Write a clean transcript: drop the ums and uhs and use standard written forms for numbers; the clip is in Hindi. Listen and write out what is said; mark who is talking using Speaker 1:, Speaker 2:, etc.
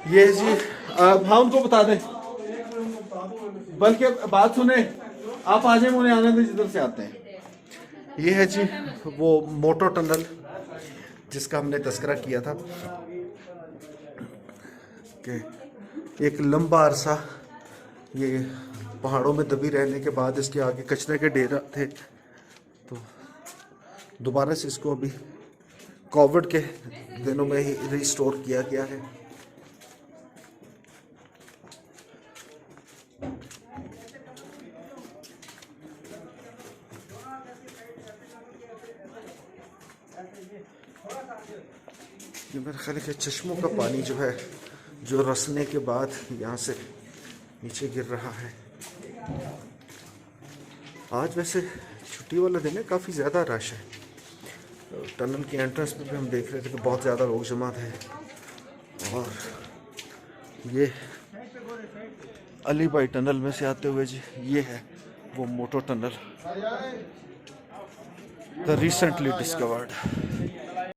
Speaker 1: ये जी हाँ उनको बता दें, बल्कि बात सुने, आप आ जाए, उन्हें आने दें जिधर से आते हैं। ये है जी वो मोटो टनल जिसका हमने तस्करा किया था कि एक लंबा अरसा ये पहाड़ों में दबी रहने के बाद इसके आगे कचरे के ढेर थे, तो दोबारा से इसको अभी कोविड के दिनों में ही रिस्टोर किया गया है। ये मेरे ख्याल है चश्मों का पानी जो है, जो रसने के बाद यहाँ से नीचे गिर रहा है। आज वैसे छुट्टी वाला दिन है, काफ़ी ज़्यादा रश है। टनल की एंट्रेंस पे भी हम देख रहे थे कि बहुत ज़्यादा लोग जमा थे। और ये अली भाई टनल में से आते हुए जी, ये है वो मोटो टनल, द रिसेंटली डिस्कवर्ड।